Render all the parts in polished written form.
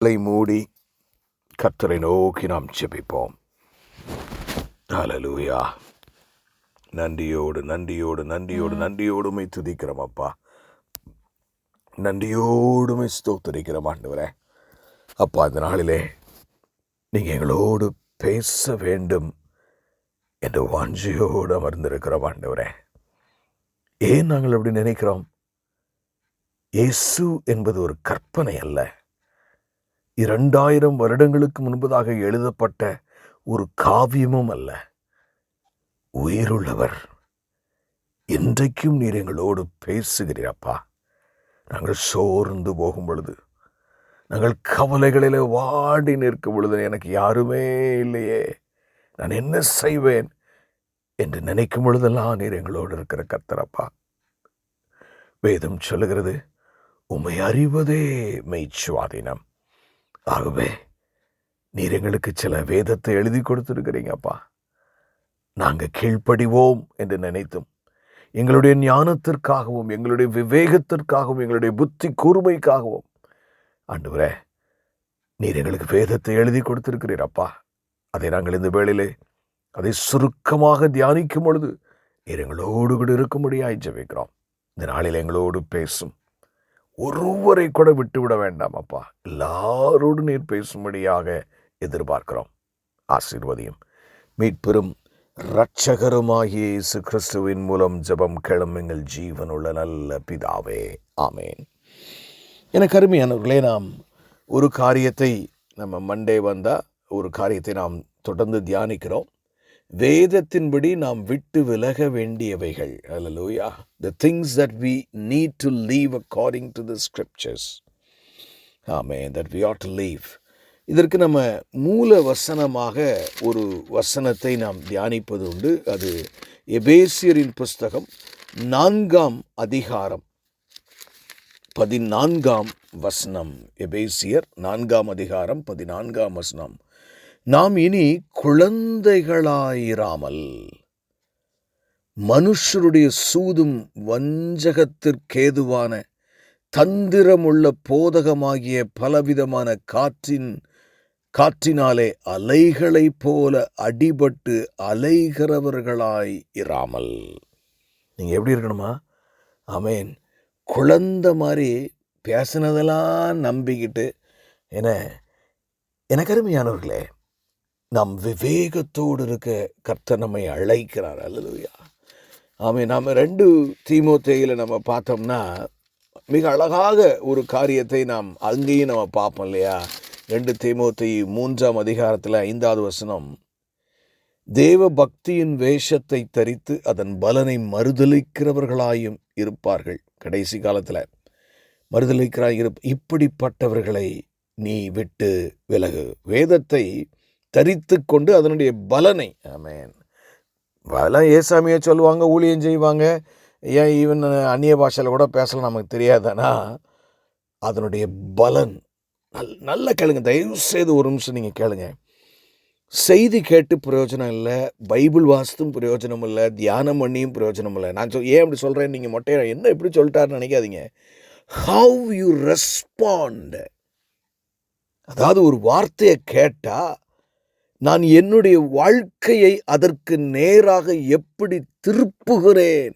கண்களை மூடி கர்த்தரை நோக்கி நாம் ஜெபிப்போம். ஹல்லேலூயா. நன்றியோடு நன்றியோடு நன்றியோடு நன்றியோடுமை துதிக்கிறோம் அப்பா. நன்றியோடுமை ஸ்தோத்திரிக்கிறோம் ஆண்டவரே. அப்பா, இந்த நாளிலே நீங்கள் எங்களோடு பேச வேண்டும் என்ற வாஞ்சையோடு அமர்ந்திருக்கிறோம் ஆண்டவரே. ஏன் நாங்கள் அப்படி நினைக்கிறோம்? இயேசு என்பது ஒரு கற்பனை அல்ல. 2000 வருடங்களுக்கு முன்பதாக எழுதப்பட்ட ஒரு காவியமும் அல்ல. உயிருள்ளவர். இன்றைக்கும் நீர் எங்களோடு பேசுகிறீரப்பா. நாங்கள் சோர்ந்து போகும் பொழுது, நாங்கள் கவலைகளில் வாடி நிற்கும் பொழுது, எனக்கு யாருமே இல்லையே, நான் என்ன செய்வேன் என்று நினைக்கும் பொழுதெல்லாம் நீர் எங்களோடு இருக்கிற கர்த்தரப்பா. வேதம் சொல்லுகிறது, உம்மை அறிவதே மெய்ச்சுவாதீனம். ஆகவே நீர் எங்களுக்கு சில வேதத்தை எழுதி கொடுத்துருக்கிறீங்கப்பா. நாங்கள் கீழ்ப்படிவோம் என்று நினைத்தும், எங்களுடைய ஞானத்திற்காகவும் எங்களுடைய விவேகத்திற்காகவும் எங்களுடைய புத்தி கூர்மைக்காகவும் ஆண்டவரே நீர் எங்களுக்கு வேதத்தை எழுதி கொடுத்திருக்கிறீரப்பா. அதை நாங்கள் இந்த வேளையிலே அதை சுருக்கமாக தியானிக்கும் பொழுது நீர் எங்களோடு கூட இருக்கும்படியாய் ஜெபிக்கிறோம். இந்த நாளில் எங்களோடு பேசும். ஒருவரை கூட விட்டுவிட வேண்டாம் அப்பா. எல்லாரோடு நீர் பேசும்படியாக எதிர்பார்க்கிறோம். ஆசீர்வதியும். மீட்பெரும் இரட்சகருமாகிய இயேசு கிறிஸ்துவின் மூலம் ஜெபம் கேளும் எங்கள் ஜீவனுள்ள நல்ல பிதாவே, ஆமேன். எனக்கு அருமையானவர்களே, நாம் ஒரு காரியத்தை நம்ம மண்டே வந்தால் ஒரு காரியத்தை நாம் தொடர்ந்து தியானிக்கிறோம். வேதத்தின்படி நாம் விட்டு விலக வேண்டியவைகள். ஹல்லேலூயா. The things that we need to leave according to the scriptures. Amen. That we ought to leave. இதற்கு நம்ம மூல வசனமாக ஒரு வசனத்தை நாம் தியானிப்பது உண்டு. அது எபேசியரின் புஸ்தகம் 4 அதிகாரம் 14 வசனம். எபேசியர் 4 அதிகாரம் 14 வசனம். நாம் இனி குழந்தைகளாயிராமல் மனுஷருடைய சூதும் வஞ்சகத்திற்கேதுவான தந்திரமுள்ள போதகமாகிய பலவிதமான காற்றினாலே அலைகளைப் போல அடிபட்டு அலைகிறவர்களாய் இராமல். நீங்கள் எப்படி இருக்கணுமா? ஆமேன். குழந்தை மாதிரி பேசினதெல்லாம் நம்பிக்கிட்டு எனக்கு அருமையானவர்களே, நாம் விவேகத்தோடு இருக்க கர்த்தர் நம்மை அழைக்கிறார். அல்லேலூயா. ஆமென். நாம் 2 தீமோத்தேயுல நம்ம பார்த்தோம்னா மிக அழகாக ஒரு காரியத்தை நாம் அங்கேயும் நம்ம பார்ப்போம் இல்லையா? 2 தீமோத்தேயு 3 அதிகாரத்தில் 5வது வசனம். தேவ பக்தியின் வேஷத்தை தரித்து அதன் பலனை மறுதலிக்கிறவர்களாயும் இருப்பார்கள். கடைசி காலத்தில் மறுதலிக்கிறாய் இப்படிப்பட்டவர்களை நீ விட்டு விலகு. வேதத்தை தரித்து கொண்டு அதனுடைய பலனை, ஆமென், பலம் ஏசாமியை சொல்லுவாங்க, ஊழியம் செய்வாங்க, ஏன் ஈவன் அந்நிய பாஷையில் கூட பேசலாம், நமக்கு தெரியாதானா? அதனுடைய பலன் நல்ல கேளுங்க. தயவு செய்து ஒரு நிமிஷம் நீங்கள் கேளுங்க. செய்தி கேட்டு பிரயோஜனம் இல்லை, பைபிள் வாசித்தும் பிரயோஜனம் இல்லை, தியானம் பண்ணியும் பிரயோஜனம் இல்லை. நான் ஏன் அப்படி சொல்கிறேன், நீங்கள் மொட்டையா என்ன எப்படி சொல்லிட்டாருன்னு நினைக்காதீங்க. How you respond. அதாவது ஒரு வார்த்தையை கேட்டால் நான் என்னுடைய வாழ்க்கையை அதற்கு நேராக எப்படி திருப்புகிறேன்.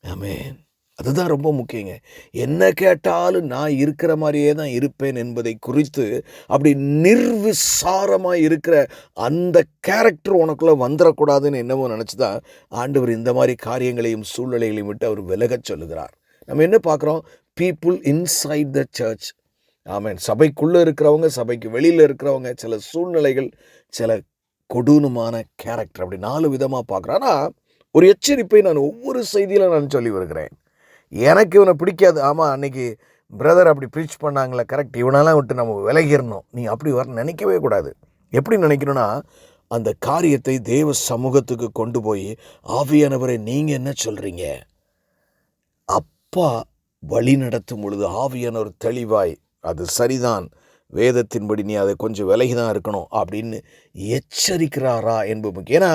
ஆமென். அதுதான் ரொம்ப முக்கியங்க. என்ன கேட்டாலும் நான் இருக்கிற மாதிரியே தான் இருப்பேன் என்பதை குறித்து அப்படி நிர்விசாரமாக இருக்கிற அந்த கேரக்டர் உனக்குள்ளே வந்துடக்கூடாதுன்னு என்னவோ நினச்சிதான் ஆண்டவர் இந்த மாதிரி காரியங்களையும் சூழ்நிலைகளையும் விட்டு அவர் விலகச் சொல்லுகிறார். நம்ம என்ன பார்க்குறோம்? People inside the church. Amen. சபைக்குள்ளே இருக்கிறவங்க, சபைக்கு வெளியில் இருக்கிறவங்க, சில சூழ்நிலைகள், சில கொடூரமான கேரக்டர், அப்படி 4 விதமாக பார்க்குறேன். ஆனால் ஒரு எச்சரிப்பை நான் ஒவ்வொரு செய்தியில் நான் சொல்லி வருகிறேன். எனக்கு இவனை பிடிக்காது. ஆமாம், அன்றைக்கி பிரதர் அப்படி ப்ரீச் பண்ணாங்களே, கரெக்ட், இவனெல்லாம் விட்டு நம்ம விலகிடணும். நீ அப்படி வர நினைக்கவே கூடாது. எப்படி நினைக்கணும்னா, அந்த காரியத்தை தேவ சமூகத்துக்கு கொண்டு போய், ஆவியானவரை நீங்கள் என்ன சொல்கிறீங்க? அப்பா வழி நடத்தும் பொழுது ஆவியானவர் தெளிவாய், அது சரிதான், வேதத்தின்படி நீ அதை கொஞ்சம் விலகி தான் இருக்கணும் அப்படின்னு எச்சரிக்கிறாரா என்பது முக்கியம். ஏன்னா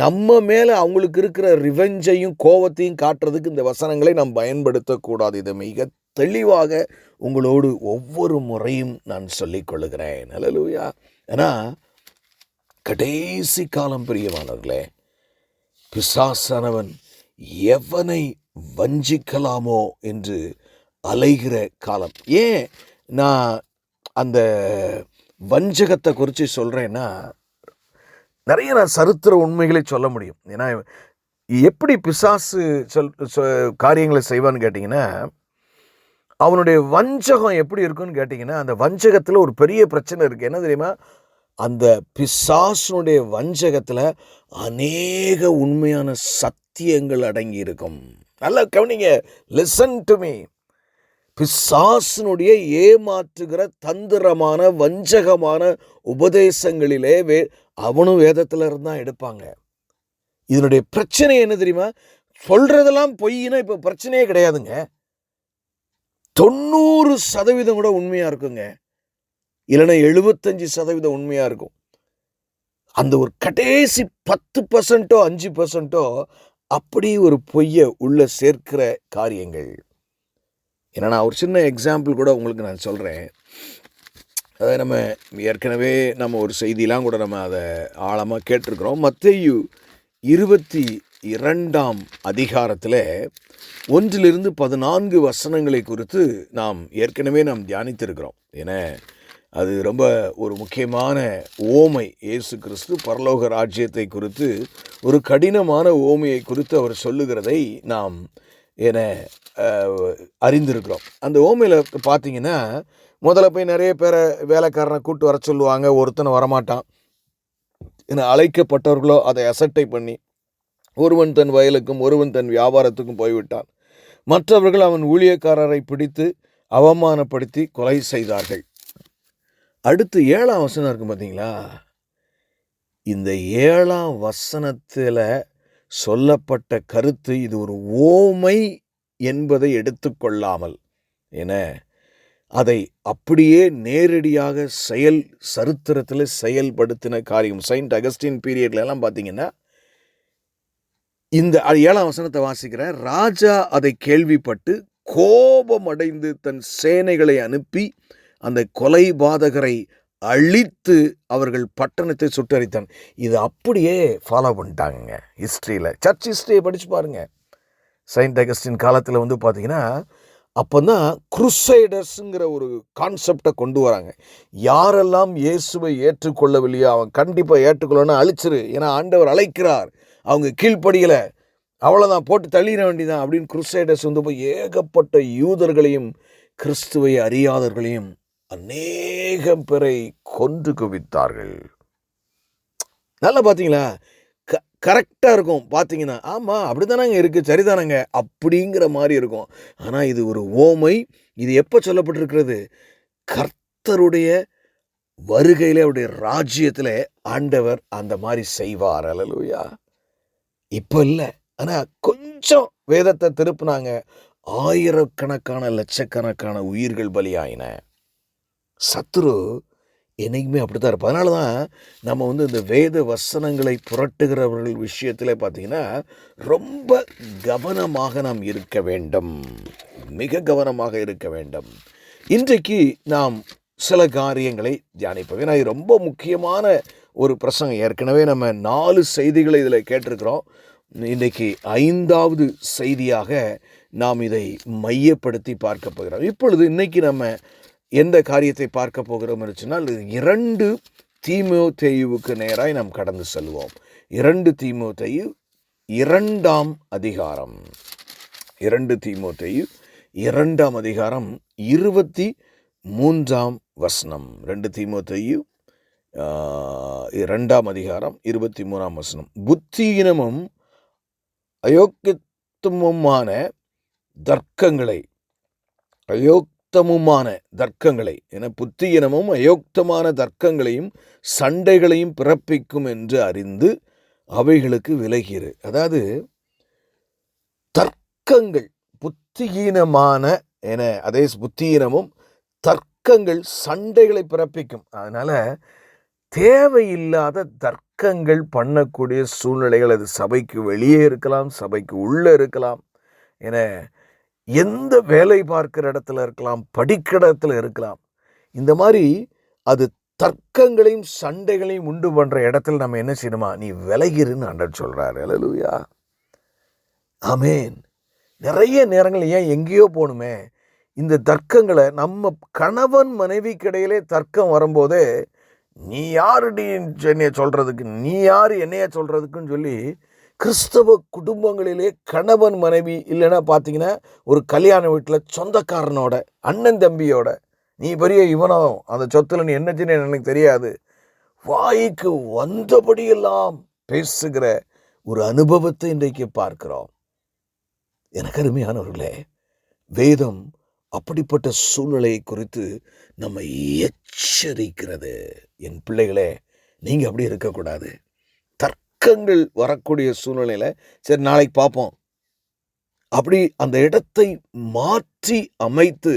நம்ம மேலே அவங்களுக்கு இருக்கிற ரிவெஞ்சையும் கோபத்தையும் காட்டுறதுக்கு இந்த வசனங்களை நாம் பயன்படுத்தக்கூடாது. இதை மிக தெளிவாக உங்களோடு ஒவ்வொரு முறையும் நான் சொல்லிக் கொள்ளுகிறேன். அல்லேலூயா. ஏன்னா கடைசி காலம் பிரியமானவர்களே, பிசாசானவன் எவனை வஞ்சிக்கலாமோ என்று அலைகிற காலம். ஏன் நான் அந்த வஞ்சகத்தை குறித்து சொல்கிறேன்னா, நிறைய நான் சரித்திர உண்மைகளை சொல்ல முடியும். ஏன்னா எப்படி பிசாசு காரியங்களை செய்வான்னு கேட்டிங்கன்னா, அவனுடைய வஞ்சகம் எப்படி இருக்குன்னு கேட்டிங்கன்னா, அந்த வஞ்சகத்தில் ஒரு பெரிய பிரச்சனை இருக்குது. என்ன தெரியுமா? அந்த பிசாசுனுடைய வஞ்சகத்தில் அநேக உண்மையான சத்தியங்கள் அடங்கி இருக்கும். நல்லா கவனிங்க, லிசன் டு மீ. பிசாசினுடைய ஏமாற்றுகிற தந்திரமான வஞ்சகமான உபதேசங்களிலே அவனும் வேதத்தில் இருந்தான் எடுப்பாங்க. இதனுடைய பிரச்சனை என்ன தெரியுமா? சொல்றதெல்லாம் பொய்னா இப்போ பிரச்சனையே கிடையாதுங்க. 90% கூட உண்மையா இருக்குங்க, இல்லைன்னா 75% உண்மையா இருக்கும். அந்த ஒரு கடைசி 10%, 5% அப்படி ஒரு பொய்யை உள்ள சேர்க்கிற காரியங்கள். ஏன்னா நான் ஒரு சின்ன எக்ஸாம்பிள் கூட உங்களுக்கு நான் சொல்கிறேன். அதை நம்ம ஏற்கனவே நம்ம ஒரு செய்தியெலாம் கூட நம்ம அதை ஆழமாக கேட்டிருக்கிறோம். மத்தேயு 22ஆம் அதிகாரத்தில் 1-14 வசனங்களை குறித்து நாம் ஏற்கனவே தியானித்திருக்கிறோம். ஏன்னா அது ரொம்ப ஒரு முக்கியமான ஓமை. இயேசு கிறிஸ்து பரலோக ராஜ்யத்தை குறித்து ஒரு கடினமான ஓமையை குறித்து அவர் சொல்லுகிறதை நாம் அறிந்திருக்கிறோம். அந்த ஓமையில் பார்த்தீங்கன்னா, முதல்ல போய் நிறைய பேரை வேலைக்காரனை கூட்டு வர சொல்லுவாங்க. ஒருத்தனை வரமாட்டான். ஏன்னா அழைக்கப்பட்டவர்களோ அதை அசட்டை பண்ணி ஒருவன் தன் வயலுக்கும் ஒருவன் தன் வியாபாரத்துக்கும் போய்விட்டான். மற்றவர்கள் அவன் ஊழியக்காரரை பிடித்து அவமானப்படுத்தி கொலை செய்தார்கள். அடுத்து 7ஆம் வசனம் இருக்கும் பார்த்தீங்களா? இந்த 7ஆம் வசனத்தில் சொல்லப்பட்ட கருத்து இது ஒரு ஓமை என்பதை எடுத்துக்கொள்ளாமல், என அதை அப்படியே நேரடியாக சரித்திரத்தில் செயல்படுத்தின காரியம். செயின்ட் அகஸ்டின் பீரியட்லாம் பார்த்தீங்கன்னா, இந்த 7ஆம் வசனத்தை வாசிக்கிறேன். ராஜா அதை கேள்விப்பட்டு கோபம் அடைந்து தன் சேனைகளை அனுப்பி அந்த கொலைபாதகரை அழித்து அவர்கள் பட்டணத்தை சுட்டரித்தான். இது அப்படியே ஃபாலோ பண்ணிட்டாங்க ஹிஸ்ட்ரியில். சர்ச் ஹிஸ்ட்ரியை படித்து பாருங்கள். செயின்ட் அகஸ்டின் காலத்தில் பார்த்தீங்கன்னா, அப்போ தான் குருசைடர்ஸுங்கிற ஒரு கான்செப்டை கொண்டு வராங்க. யாரெல்லாம் இயேசுவை ஏற்றுக்கொள்ளவில்லையோ அவன் கண்டிப்பாக ஏற்றுக்கொள்ளணும்னா அழிச்சிரு, ஏன்னா ஆண்டவர் அழைக்கிறார், அவங்க கீழ்ப்படியலை, அவ்வளோதான், போட்டு தள்ளிட வேண்டியதான் அப்படின்னு குருசைடர்ஸ் போய் ஏகப்பட்ட யூதர்களையும் கிறிஸ்துவை அறியாதவர்களையும் அநேகம் பேரை கொன்று குவித்தார்கள். நல்லா பார்த்தீங்களா? கரெக்டாக இருக்கும் பார்த்தீங்கன்னா. ஆமாம், அப்படி தானங்க இருக்குது, சரிதானங்க அப்படிங்கிற மாதிரி இருக்கும். ஆனால் இது ஒரு ஓமை. இது எப்போ சொல்லப்பட்டிருக்கிறது? கர்த்தருடைய வருகையில், அவருடைய ராஜ்யத்தில் ஆண்டவர் அந்த மாதிரி செய்வார். அல்லேலூயா. இப்போ இல்லை, ஆனால் கொஞ்சம் வேதத்தை திருப்பினாங்க, ஆயிரக்கணக்கான லட்சக்கணக்கான உயிர்கள் பலியாயின. சத்துரு என்னைக்குமே அப்படி தான் இருப்போம். அதனால தான் நம்ம இந்த வேத வசனங்களை புரட்டுகிறவர்கள் விஷயத்தில் பார்த்திங்கன்னா ரொம்ப கவனமாக நாம் இருக்க வேண்டும், மிக கவனமாக இருக்க வேண்டும். இன்றைக்கு நாம் சில காரியங்களை தியானிப்போம். ஏன்னா இது ரொம்ப முக்கியமான ஒரு பிரசங்கம். ஏற்கனவே நம்ம 4 செய்திகளை இதில் கேட்டிருக்கிறோம். இன்றைக்கு 5வது செய்தியாக நாம் இதை மையப்படுத்தி பார்க்க போகிறோம். இப்பொழுது இன்றைக்கி நம்ம எந்த காரியத்தை பார்க்க போகிறோம் என்று சொன்னால், 2 தீமோத்தேயுவுக்கு நேராய் நாம் கடந்து செல்வோம். 2 தீமோத்தேயு 2ஆம் அதிகாரம். 2 தீமோத்தேயு 2ஆம் அதிகாரம் 23ஆம் வசனம். 2 தீமோத்தேயு 2ஆம் அதிகாரம் 23ஆம் வசனம். புத்தியினமும் அயோக்கியத்துவமான தர்க்கங்களை என புத்தியினமும் அயோக்தமான தர்க்கங்களையும் சண்டைகளையும் பிறப்பிக்கும் என்று அறிந்து அவைகளுக்கு விலகிரு. அதாவது தர்க்கங்கள் புத்தியீனமான என, அதே புத்தியீனமும் தர்க்கங்கள் சண்டைகளை பிறப்பிக்கும். அதனால தேவையில்லாத தர்க்கங்கள் பண்ணக்கூடிய சூழ்நிலைகள் அது சபைக்கு வெளியே இருக்கலாம், சபைக்கு உள்ள இருக்கலாம். என எந்த வேலை பார்க்கிற இடத்துல இருக்கலாம், படிக்கிற இடத்துல இருக்கலாம். இந்த மாதிரி அது தர்க்கங்களையும் சண்டைகளையும் உண்டு பண்ற இடத்துல நம்ம என்ன செய்யணுமா, நீ விலகிருன்னு ஆண்டவர் சொல்றாரு. அல்லேலூயா, ஆமென். நிறைய நேரங்கள் ஏன் எங்கேயோ போகணுமே, இந்த தர்க்கங்களை நம்ம கணவன் மனைவிக்கு இடையிலே தர்க்கம் வரும்போதே, நீ யாருடி என்னைய சொல்றதுக்கு, நீ யாரு என்னைய சொல்றதுக்குன்னு சொல்லி கிறிஸ்தவ குடும்பங்களிலே கணவன் மனைவி இல்லைன்னா பார்த்தீங்கன்னா ஒரு கல்யாண வீட்டில் சொந்தக்காரனோட அண்ணன் தம்பியோட, நீ பெரிய இவனோ அந்த சொத்துல நீ என்ன செய்ய எனக்கு தெரியாது, வாய்க்கு வந்தபடியெல்லாம் பேசுகிற ஒரு அனுபவத்தை இன்றைக்கு பார்க்கிறோம். எனக்கு அருமையானவர்களே, வேதம் அப்படிப்பட்ட சூழ்நிலை குறித்து நம்ம எச்சரிக்கிறது. என் பிள்ளைகளே, நீங்க அப்படி இருக்கக்கூடாது. தர்க்கங்கள் வரக்கூடிய சூழ்நிலையில சரி நாளைக்கு பார்ப்போம், அப்படி அந்த இடத்தை மாற்றி அமைத்து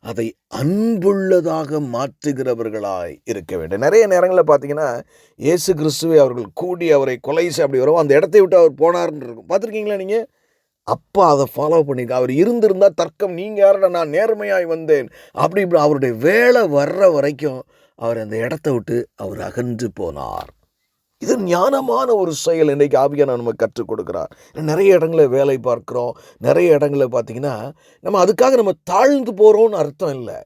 அதை அன்புள்ளதாக மாற்றுகிறவர்களாய் இருக்க வேண்டும். நிறைய நேரங்களில் பார்த்தீங்கன்னா இயேசு கிறிஸ்துவை அவர்கள் கூடி அவரை கொலை செய்ய அப்படி வரும், அந்த இடத்தை விட்டு அவர் போனார்ன்னு இருக்கும். பார்த்துருக்கீங்களா நீங்கள்? அப்போ அதை ஃபாலோ பண்ணிக்க. அவர் இருந்திருந்தா தர்க்கம், நீங்கள் யாரோட நான் நேர்மையாய் வந்தேன் அப்படி இப்படி அவருடைய வேலை வர்ற வரைக்கும் அவர் அந்த இடத்த விட்டு அவர் அகன்று போனார். இது ஞானமான ஒரு செயல் இன்றைக்கு ஆவியானவர் நமக்கு கற்றுக் கொடுக்கிறார். நிறைய இடங்களில் வேலை பார்க்குறோம், நிறைய இடங்களில் பார்த்தீங்கன்னா நம்ம அதுக்காக நம்ம தாழ்ந்து போகிறோம்னு அர்த்தம் இல்லை.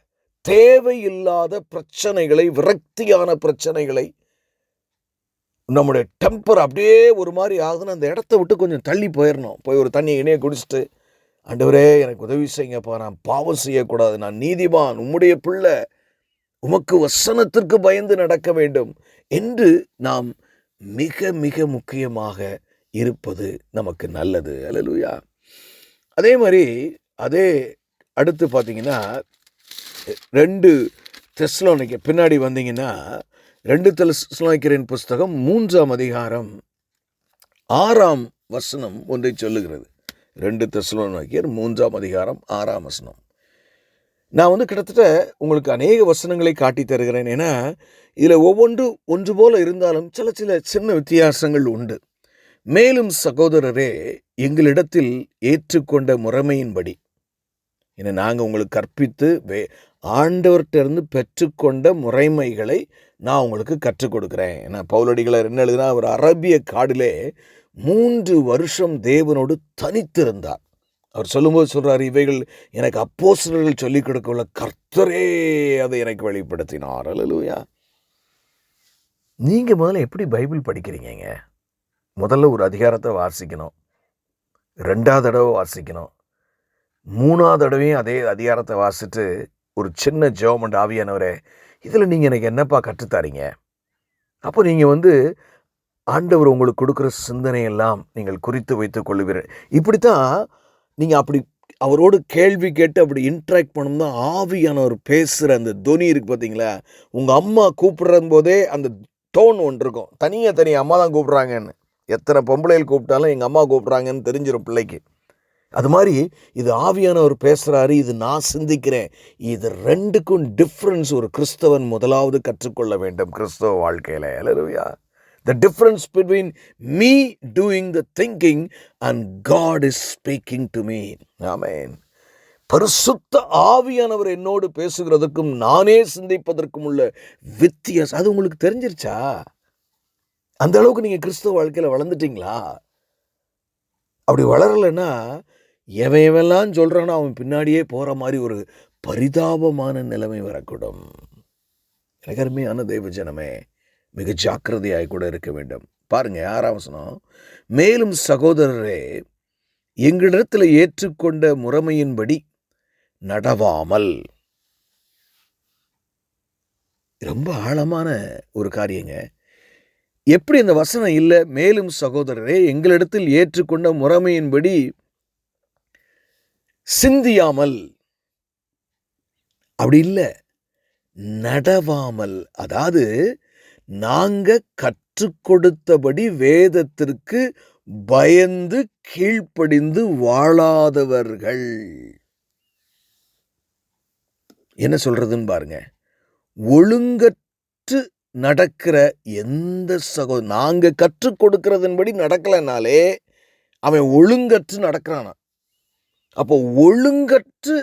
தேவையில்லாத பிரச்சனைகளை, விரக்தியான பிரச்சனைகளை, நம்முடைய டெம்பர் அப்படியே ஒரு மாதிரி ஆகுதுன்னு அந்த இடத்த விட்டு கொஞ்சம் தள்ளி போயிடணும். போய் ஒரு தண்ணி இணைய குடிச்சிட்டு, ஆண்டவரே எனக்கு உதவி செய்யுங்கப்பா, நான் பாவம் செய்யக்கூடாது, நான் நீதிமான், உம்முடைய பிள்ளை, உமக்கு வசனத்திற்கு பயந்து நடக்க வேண்டும் என்று நாம் மிக மிக முக்கியமாக இருப்பது நமக்கு நல்லது. அல்லேலூயா. அதே மாதிரி அதே அடுத்து பார்த்தீங்கன்னா 2 தெசலோனிக்கே பின்னாடி வந்தீங்கன்னா 2 தெசலோனிக்கேயரின் புஸ்தகம் 3ஆம் அதிகாரம் 6ஆம் வசனம் ஒன்றை சொல்லுகிறது. 2 தெசலோனிக்கேயர் 3ஆம் அதிகாரம் 6ஆம் வசனம். நான் கிட்டத்தட்ட உங்களுக்கு அநேக வசனங்களை காட்டி தருகிறேன். ஏன்னா இதில் ஒன்று போல இருந்தாலும் சில சின்ன வித்தியாசங்கள் உண்டு. மேலும் சகோதரரே, எங்களிடத்தில் ஏற்றுக்கொண்ட முறைமையின்படி, ஏன்னா நாங்கள் உங்களுக்கு கற்பித்து ஆண்டவர்கிட்ட இருந்து பெற்றுக்கொண்ட முறைமைகளை நான் உங்களுக்கு கற்றுக் கொடுக்குறேன். ஏன்னா பவுலடிகளார் என்ன எழுதுனா, அவர் அரபிய காடிலே 3 வருஷம் தேவனோடு தனித்திருந்தார். அவர் சொல்லும்போது சொல்றாரு, இவைகள் எனக்கு அப்போஸ்தலர்கள் சொல்லிக் கொடுக்கல, கர்த்தரே அதை எனக்கு வெளிப்படுத்தினார். அல்லேலூயா. நீங்க முதல்ல எப்படி பைபிள் படிக்கிறீங்க? முதல்ல ஒரு அதிகாரத்தை வாசிக்கணும், 2வது தடவை வாசிக்கணும், 3வது தடவையும் அதே அதிகாரத்தை வாசிட்டு ஒரு சின்ன ஜெபம், ஆவியானவரே இதில் நீங்கள் எனக்கு என்னப்பா கற்றுத்தாரீங்க? அப்போ நீங்கள் ஆண்டவர் உங்களுக்கு கொடுக்குற சிந்தனையெல்லாம் நீங்கள் குறித்து வைத்துக் கொள்ளுவீர்கள். இப்படித்தான் நீங்கள் அப்படி அவரோடு கேள்வி கேட்டு அப்படி இன்ட்ராக்ட் பண்ணணும்னா ஆவியானவர் பேசுகிற அந்த தொனி இருக்குது பார்த்தீங்களா? உங்கள் அம்மா கூப்பிடுற போதே அந்த டோன் ஒன்று இருக்கும். தனியாக அம்மா தான் கூப்பிட்றாங்கன்னு, எத்தனை பொம்பளைகள் கூப்பிட்டாலும் எங்கள் அம்மா கூப்பிட்றாங்கன்னு தெரிஞ்சிடும் பிள்ளைக்கு. அது மாதிரி இது ஆவியானவர் பேசுகிறாரு, இது நான் சிந்திக்கிறேன். இது 2க்கும் டிஃப்ரென்ஸ் ஒரு கிறிஸ்தவன் முதலாவது கற்றுக்கொள்ள வேண்டும் கிறிஸ்தவ வாழ்க்கையில். அல்லேலூயா. The difference between me doing the thinking and God is speaking to me. Amen. பரிசுத்த ஆவியானவர் என்னோடு பேசுகிறதுக்கும் நானே சிந்திப்பதற்கும் உள்ள வித்தியாசம் அது உங்களுக்கு தெரிஞ்சிருச்சா? அந்த அளவுக்கு நீங்கள் கிறிஸ்தவ வாழ்க்கையில் வளர்ந்துட்டீங்களா? அப்படி வளரலைன்னா எவெல்லாம் சொல்கிறானோ அவன் பின்னாடியே போகிற மாதிரி ஒரு பரிதாபமான நிலைமை வரக்கூடும். எனக்கு அருமையான தெய்வ ஜனமே, மிக ஜாக்கிரதையாய் கூட இருக்க வேண்டும். பாருங்க 6ஆம் வசனம். மேலும் சகோதரரே, எங்களிடத்தில் ஏற்றுக்கொண்ட முறைமையின்படி நடவாமல். ரொம்ப ஆழமான ஒரு காரியங்க. எப்படி இந்த வசனம் இல்லை, மேலும் சகோதரரே எங்களிடத்தில் ஏற்றுக்கொண்ட முறைமையின்படி சிந்தியாமல், அப்படி இல்லை, நடவாமல். அதாவது நாங்க கற்றுக் கொடுத்தபடி வேதத்திற்கு பயந்து கீழ்ப்படிந்து வாழாதவர்கள். என்ன சொல்றதுன்னு பாருங்க. ஒழுங்கற்று நடக்கிற எந்த நாங்க கற்றுக் கொடுக்கிறதன்படி நடக்கலைனாலே அவன் ஒழுங்கற்று நடக்கிறானா. அப்போ ஒழுங்கற்று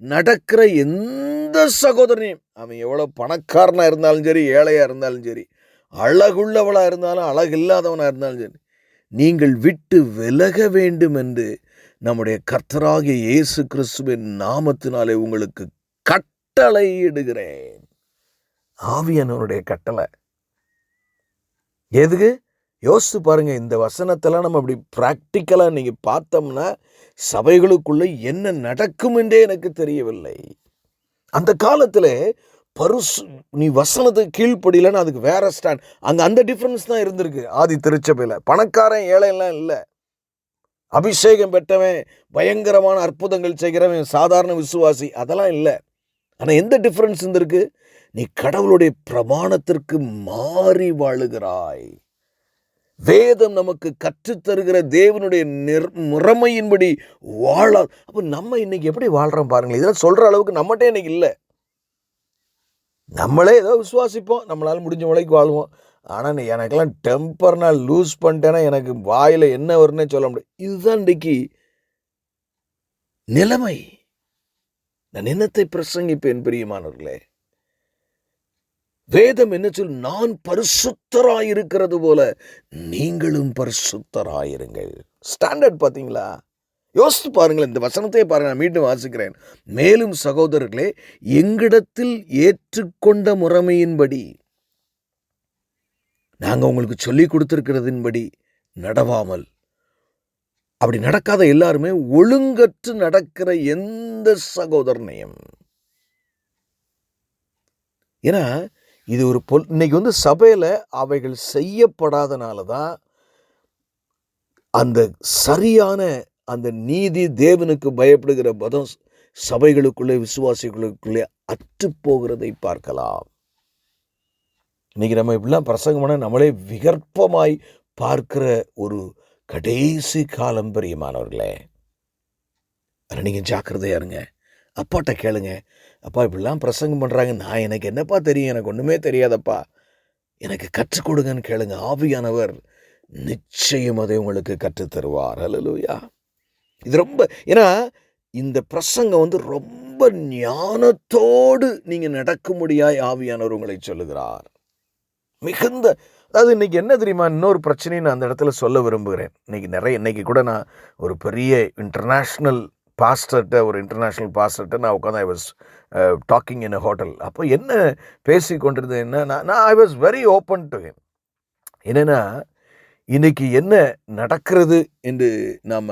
நடக்கிற எந்த சகோதரனையும், அவன் எவ்வளோ பணக்காரனா இருந்தாலும் சரி, ஏழையா இருந்தாலும் சரி, அழகுள்ளவளா இருந்தாலும் அழகில்லாதவனா இருந்தாலும் சரி, நீங்கள் விட்டு விலக வேண்டும் என்று நம்முடைய கர்த்தராகிய இயேசு கிறிஸ்துவின் நாமத்தினாலே உங்களுக்கு கட்டளையிடுகிறேன். ஆவியானவருடைய கட்டளை. எதுக்கு? யோசித்து பாருங்க. இந்த வசனத்தெல்லாம் நம்ம அப்படி பிராக்டிக்கலா நீங்க பார்த்தோம்னா சபைகளுக்குள்ள என்ன நடக்கும் என்றே எனக்கு தெரியவில்லை. அந்த காலத்துல நீ வசனத்துக்கு கீழ்ப்படியலன்னு அதுக்கு வேற ஸ்டாண்ட். அங்க அந்த டிஃபரன்ஸ் தான் இருந்திருக்கு. ஆதி திருச்சபையில பணக்காரன் ஏழையெல்லாம் இல்லை. அபிஷேகம் பெற்றவன், பயங்கரமான அற்புதங்கள் செய்கிறவன், சாதாரண விசுவாசி, அதெல்லாம் இல்லை. ஆனா எந்த டிஃபரன்ஸ் இருந்திருக்கு? நீ கடவுளுடைய பிரமாணத்திற்கு மாறி வாழுகிறாய். வேதம் நமக்கு கற்றுத்தருகிற தேவனுடைய முறைமையின்படி வாழ. அப்ப நம்ம இன்னைக்கு எப்படி வாழ்றோம் பாருங்களேன். இதெல்லாம் சொல்ற அளவுக்கு நம்மகிட்ட இன்னைக்கு இல்லை. நம்மளே ஏதோ விசுவாசிப்போம், நம்மளால முடிஞ்ச முறைக்கு வாழ்வோம். ஆனால் எனக்கெல்லாம் டெம்பர் நான் லூஸ் பண்ணிட்டேன்னா எனக்கு வாயில் என்ன வரும்னே சொல்ல முடியும். இதுதான் இன்றைக்கு நிலைமை. நான் என்னத்தை பிரசங்கிப்பேன் பிரியமானவர்களே? வேதம் என்ன சொல்? நான் பரிசுத்தராயிருக்கிறது போல நீங்களும் பரிசுத்தராயிருங்கள். ஸ்டாண்டர்ட் பார்த்தீங்களா? யோசித்து பாருங்களேன். இந்த வசனத்தை பாருங்க, நான் மீண்டும் வாசிக்கிறேன். மேலும் சகோதரர்களே, எங்களிடத்தில் ஏற்றுக்கொண்ட முறைமையின்படி நாங்கள் உங்களுக்கு சொல்லி கொடுத்திருக்கிறதின்படி நடவாமல், அப்படி நடக்காத எல்லாருமே ஒழுங்கற்று நடக்கிற எந்த சகோதரனையும், ஏன்னா இது ஒரு இன்னைக்கு சபையில அவைகள் செய்யப்படாதனால தான் அந்த சரியான அந்த நீதி, தேவனுக்கு பயப்படுகிற பதம் சபைகளுக்குள்ளே, விசுவாசிகளுக்குள்ளே அற்று போகிறதை பார்க்கலாம். இன்னைக்கு நம்ம இப்படிலாம் பிரசங்கம் பண்ண நம்மளே விகற்பமாய் பார்க்கிற ஒரு கடைசி காலம் பிரியமானவர்களே. ஆனால் நீங்கள் ஜாக்கிரதையா இருங்க. அப்பாட்ட கேளுங்க, அப்பா இப்படிலாம் பிரசங்கம் பண்ணுறாங்க, நான் எனக்கு என்னப்பா தெரியும், எனக்கு ஒன்றுமே தெரியாதப்பா, எனக்கு கற்றுக் கொடுங்கன்னு கேளுங்க. ஆவியானவர் நிச்சயம் அதை உங்களுக்கு கற்றுத்தருவார். அல்லேலூயா. இது ரொம்ப, ஏன்னா இந்த பிரசங்கம் ரொம்ப ஞானத்தோடு நீங்கள் நடக்கும்படியாய் ஆவியானவர் உங்களை சொல்லுகிறார். மிகுந்த, அதாவது இன்னைக்கு என்ன தெரியுமா, இன்னொரு பிரச்சனையை நான் அந்த இடத்துல சொல்ல விரும்புகிறேன். இன்னைக்கு கூட நான் ஒரு பெரிய இன்டர்நேஷ்னல் பாஸ்டர்கிட்ட நான் உட்காந்து I was talking in a hotel. அப்போ என்ன பேசி கொண்டிருந்தது என்ன, நான் I was very open to him. என்னென்னா, இன்னைக்கு என்ன நடக்கிறது என்று நாம்